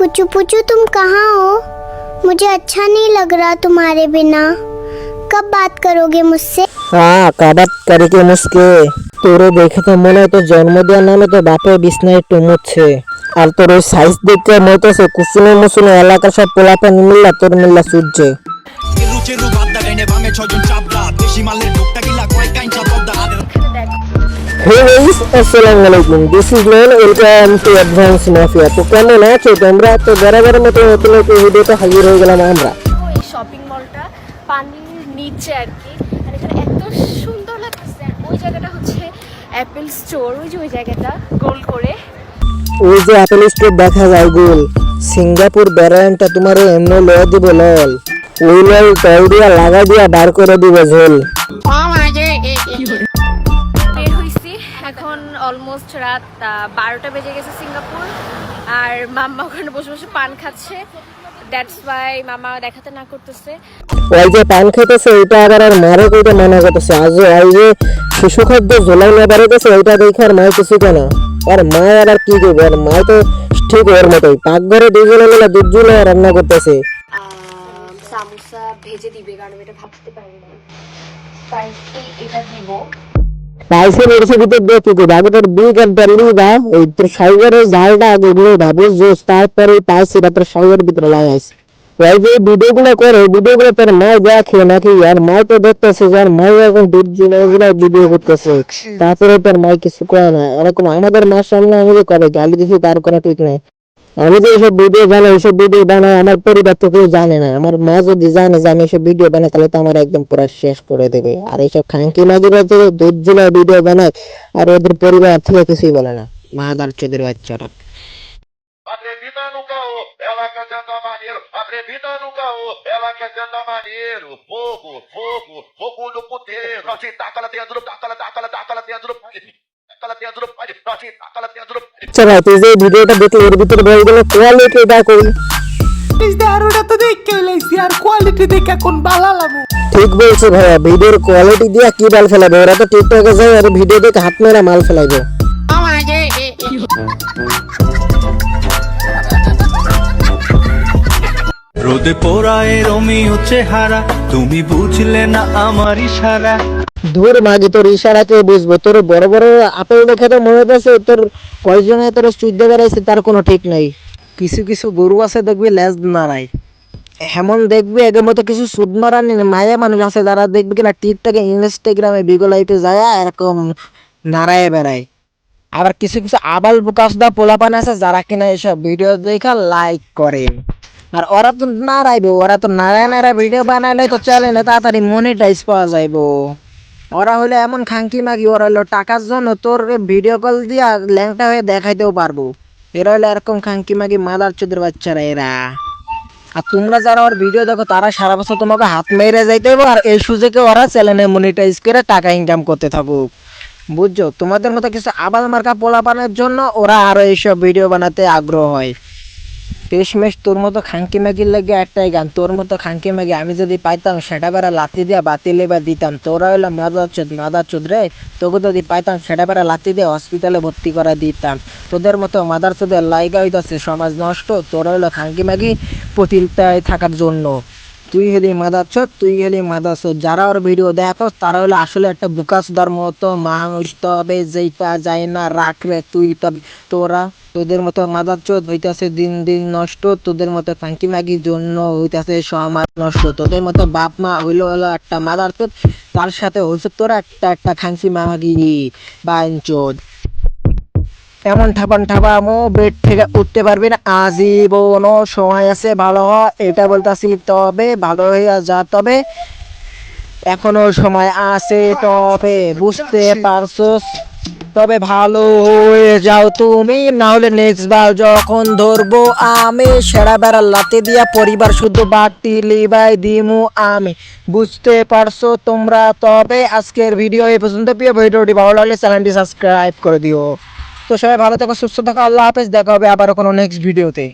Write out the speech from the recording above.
कुचू पुचू तुम कहाँ हो? मुझे अच्छा नहीं लग रहा तुम्हारे बिना। कब बात करोगे मुझसे? हाँ কাবাত কারিকে মুসকে তোরে দেখে তো মনে হয় তো জন্ম দেওয়ার নামে তো বাপের বিছনায় টুমুচ্ছে। আর তোর ওই সাইজ দেখে মতেছে কুসুনে মুসুনে এলাকার সব পোলাপান মিল্লা তোর মিল্লা সূর্যে। Hey guys, Assalamualaikum. This is Noel. Welcome to Advanced Mafia. তো কেমন আছো তোমরা? তো বরাবরের মতো নতুন একটা ভিডিওতে হাজির হয়ে গেলাম আমরা। এই শপিং মলটা পানির নিচে আর কি, আর এখানে এত সুন্দর লাগছে। ওই জায়গাটা হচ্ছে অ্যাপেল স্টোর, ওই জায়গাটা গোল করে ওই যে অ্যাপেল স্টোর দেখা যায় গোল। সিঙ্গাপুর ব্র্যান্ডটা তোমার এমনি লয়ে দিব লল। ওই লল তল দিয়া লাগা দিয়া বার করে দিব ঝোল। বের হয়েছি, এখন অলমোস্ট রাত 12টা বেজে গেছে সিঙ্গাপুর। আর মাম্মা ওখানে বসে বসে পান খাচ্ছে, দ্যাটস ওয়াই মামা দেখাতে না করতেছে। ওই যে পান খেতেছে ওইটা আবার আর মারে কইটা মানা করতেছে। আজ ওই যে শিশু খাদ্য ঝোলাই না বেরোতেছে ওইটা দেখে আর মায় কিছু কেন। আর মা আর কি করবে, আর মা তো ঠিক ওর মতোই পাকঘরে দুজনে মিলে দুধ ঝুলে রান্না করতেছে। সামোসা ভেজে দিবে, কারণ এটা ভাবতে পারি না। স্পাইসি এটা দিব। পাইছে মেরেছে ভিতর দিয়ে কি করবে, আগে তোর বিগ আর বেরলি বা ওই তোর সাইগারের ঝালটা আগে গুলো ভাবুস জোস, তারপরে পাইছে এটা তোর সাইগারের ভিতরে লাগাইছে। ওই যে ভিডিওগুলো করে ভিডিওগুলো তোর মা দেখে নাকি, আর মা তো দেখতেছে যে আর মা এখন দুধ ঝুলে ভিডিও করতেছে, তারপরে তোর মা কিছু করে না। এরকম আমাদের মার সামনে আমাদের করে গালি দিছি, তার কোনো ঠিক নাই। আমি যে এইসব ভিডিও বানাই, এইসব ভিডিও বানাই আমার পরিবার তো কেউ জানে না। আমার মা যদি জানে যে আমি এইসব ভিডিও বানাই তাহলে তো আমার একদম পুরো শেষ করে দেবে। আর এইসব খাঙ্কি মাগিরা তো দুধ ঝুলা ভিডিও বানায় আর ওদের পরিবার থেকে কিছুই বলে না, মাদার চোদের বাচ্চারা। Atrevida no caô, ela quer sentar maneiro. Atrevida no caô, ela quer sentar maneiro. Fogo, fogo, fogo no puteiro. Nós taca ela dentro, taca ela dentro. Taca ela dentro, taca ela dentro. আচ্ছা ভাই, তুই যে ভিডিওটা দেখলি এর ভিতরে বলগুলো quality দেখো। ওটা তো দেখে লাইছি, আর কোয়ালিটি দেখে এখন ভালো লাগবো। ঠিক বলছে ভাইয়া, ভিডিওর কোয়ালিটি দিয়ে কি মাল ফেলাবে, ওরা তো টিকটকে যায় আর ভিডিও দেখে হাত মেরা মাল ফেলাইবে। রোদে পোড়ায় রোমিও চেহারা, তুমি বুঝলে না আমার ইশারা। দূর মাগি, তোর ইশারা কে বুঝবো? তোর বড় বড় আপেল দেখে তো মনে হচ্ছে তোর কয়জনে তোর চুইদে বেড়াইছে তার কোনো ঠিক নাই। কিছু কিছু গরু আছে দেখবি লেজ নাড়াই, এমন দেখবি এর মতো কিছু সুদ মারানি মায়া মানুষ আছে যারা দেখবি কিনা টিকটকে ইনস্টাগ্রামে বিগো লাইফে যায় এরকম নাড়ায় বেড়ায়। আবার কিছু কিছু আবাল বুকাসদা পোলাপান আছে যারা কিনা এসব ভিডিও দেখা লাইক করে। আর ওরা তো নাড়াইবে, ওরা তো নাড়ায় নাড়ায় ভিডিও বানাইলে তো চলে না, তাড়াতাড়ি মনিটাইজ পাওয়া যাইব। ওরা হলো এমন খাঙ্কি মাগি, ওরা হলো টাকার জন্য তোর ভিডিও কল দিয়া ল্যাংটা হয়ে দেখাইতেও পারবো। এরা হলো এরকম খাঙ্কি মাগি মাদার চোদের বাচ্চারা এরা। আর তোমরা যারা ওর ভিডিও দেখো তারা সারা বছর তোমাকে হাত মেরে যাইতে হবে, আর এই সুযোগে ওরা চ্যানেলে মনিটাইজ করে টাকা ইনকাম করতে থাকুক, বুঝছো? তোমাদের মতো কিছু আবাল মার্কা পোলাপানের জন্য ওরা আরো এইসব ভিডিও বানাতে আগ্রহ হয়। শেষমেশ তোর মতো খাঙ্কি ম্যাগির লাগে একটাই গান, তোর মতো খাঙ্কি ম্যাগি আমি যদি পাইতাম সেটা বেড়া লাথি দিয়া বাতিলে বা দিতাম। তোরা হইলো মাদার চোদ রে, তোকে যদি পাইতাম সেটা বেড়া লাথি দিয়ে হসপিটালে ভর্তি করা দিতাম। তোদের মতো মাদার চোদের লাইগা হইতাছে সমাজ নষ্ট। তোরা হইলো খাঙ্কি ম্যাগি প্রতিটায় থাকার জন্য। তুই হলি মাদার চোদ, তুই হলি মাদার চোদ। যারা ওর ভিডিও দেখো তারা হলো আসলে একটা বুকাসদার মতো মানুষ, তবে যেটা যায় না রাখবে তুই তবে। তোদের মতো মাদার চোদ হইতাছে দিন দিন নষ্ট, তোদের মতো ফাঙ্কি মাগির জন্য হইতাছে সমাজ নষ্ট। তোদের মতো বাপ মা হইলো একটা মাদার চোদ, তার সাথে হচ্ছে তোরা একটা খাঙ্কি মাগি বাইন চোদ। এমন ঠাপামো বেড থেকে উঠতে পারবি না আজীবন, সময় আছে ভালো হ, এটা বলতাছি। তবে ভালো হইয়া যা, তবে এখনো সময় আছে, তবে বুঝতে পারছো? তবে ভালো হয়ে যাও তুমি, না হলে নেক্সট বার যখন ধরবো আমি সেরা বেড়া লাতে দিয়া পরিবার শুধু বাটি লিবাই দিমু আমি, বুঝতে পারছো তোমরা? তবে আজকের ভিডিও এই পর্যন্ত। প্রিয় ভিডিওটি ভালো লাগলে চ্যানেলটি সাবস্ক্রাইব করে দিও। তো সবাই ভালো থাকো, সুস্থ থাকো, আল্লাহ হাফেজ। দেখা হবে আবার কোনো নেক্সট ভিডিওতে।